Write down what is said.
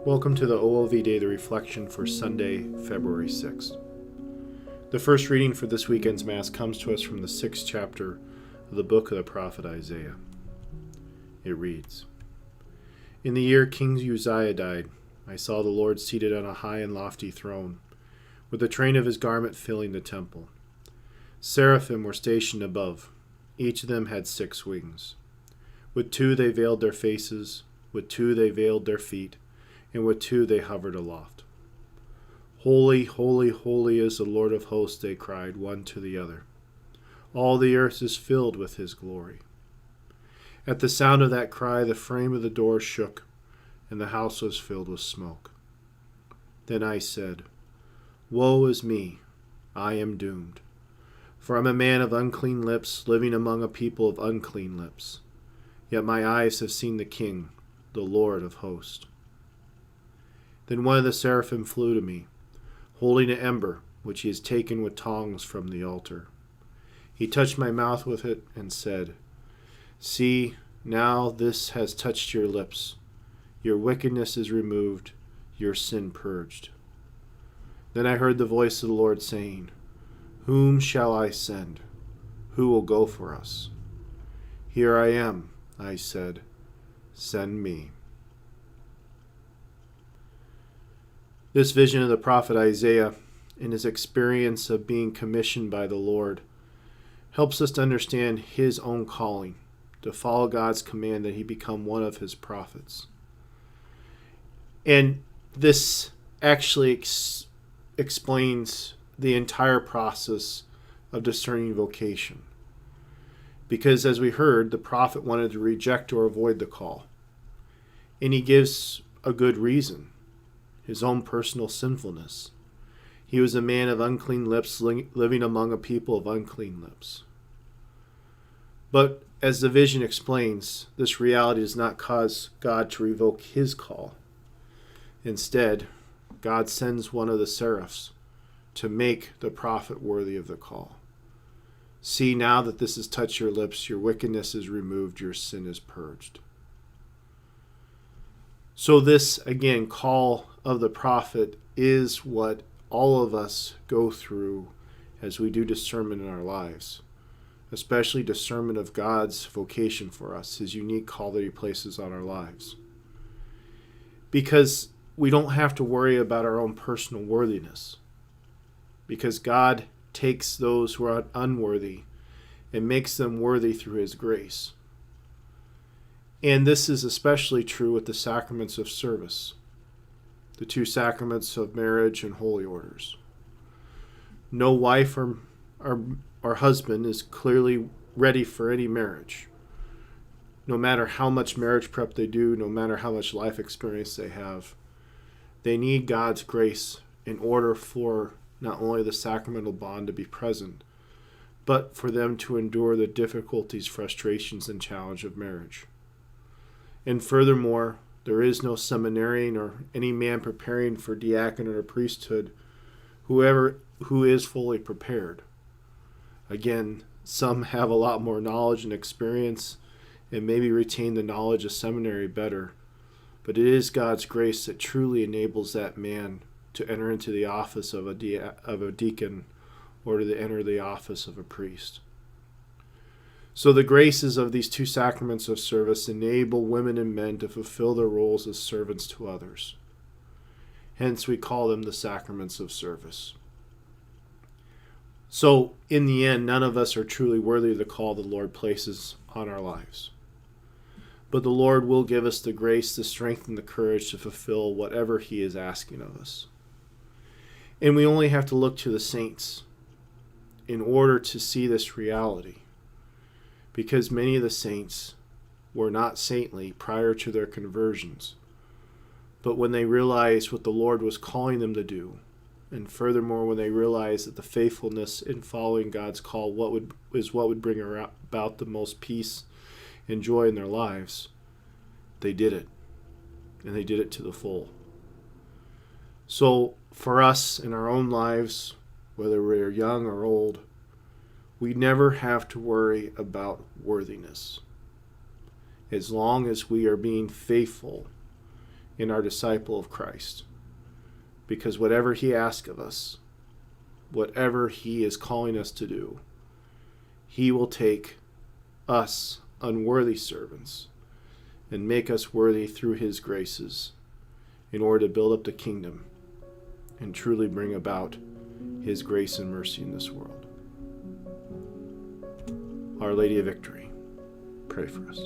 Welcome to the OLV Daily Reflection for Sunday, February 6th. The first reading for this weekend's Mass comes to us from the 6th chapter of the book of the prophet Isaiah. It reads, In the year King Uzziah died, I saw the Lord seated on a high and lofty throne, with the train of his garment filling the temple. Seraphim were stationed above. Each of them had 6 wings. With 2 they veiled their faces, with 2 they veiled their feet, and with 2 they hovered aloft. Holy, holy, holy is the Lord of hosts, they cried, one to the other. All the earth is filled with his glory. At the sound of that cry, the frame of the door shook, and the house was filled with smoke. Then I said, Woe is me, I am doomed, for I am a man of unclean lips, living among a people of unclean lips. Yet my eyes have seen the King, the Lord of hosts. Then one of the seraphim flew to me, holding an ember, which he has taken with tongs from the altar. He touched my mouth with it and said, See, now this has touched your lips. Your wickedness is removed, your sin purged. Then I heard the voice of the Lord saying, Whom shall I send? Who will go for us? Here I am, I said, send me. This vision of the prophet Isaiah, in his experience of being commissioned by the Lord, helps us to understand his own calling, to follow God's command that he become one of his prophets. And this actually explains the entire process of discerning vocation. Because as we heard, the prophet wanted to reject or avoid the call. And he gives a good reason. His own personal sinfulness. He was a man of unclean lips, living among a people of unclean lips. But as the vision explains, this reality does not cause God to revoke his call. Instead, God sends one of the seraphs to make the prophet worthy of the call. See, now that this has touched your lips, your wickedness is removed, your sin is purged. So this, again, call of the prophet is what all of us go through as we do discernment in our lives, especially discernment of God's vocation for us, his unique call that he places on our lives. Because we don't have to worry about our own personal worthiness, because God takes those who are unworthy and makes them worthy through his grace. And this is especially true with the sacraments of service, the 2 sacraments of marriage and holy orders. No wife or husband is clearly ready for any marriage. No matter how much marriage prep they do, no matter how much life experience they have, they need God's grace in order for not only the sacramental bond to be present, but for them to endure the difficulties, frustrations, and challenge of marriage. And furthermore, there is no seminarian or any man preparing for diaconate or priesthood who is fully prepared. Again, some have a lot more knowledge and experience and maybe retain the knowledge of seminary better, but it is God's grace that truly enables that man to enter into the office of a deacon or to enter the office of a priest. So the graces of these 2 sacraments of service enable women and men to fulfill their roles as servants to others. Hence we call them the sacraments of service. So in the end, none of us are truly worthy of the call the Lord places on our lives. But the Lord will give us the grace, the strength, and the courage to fulfill whatever he is asking of us. And we only have to look to the saints in order to see this reality. Because many of the saints were not saintly prior to their conversions. But when they realized what the Lord was calling them to do, and furthermore when they realized that the faithfulness in following God's call what would bring about the most peace and joy in their lives, they did it. And they did it to the full. So for us in our own lives, whether we're young or old, we never have to worry about worthiness. As long as we are being faithful in our disciple of Christ. Because whatever he asks of us, whatever he is calling us to do, he will take us, unworthy servants, and make us worthy through his graces in order to build up the kingdom and truly bring about his grace and mercy in this world. Our Lady of Victory, pray for us.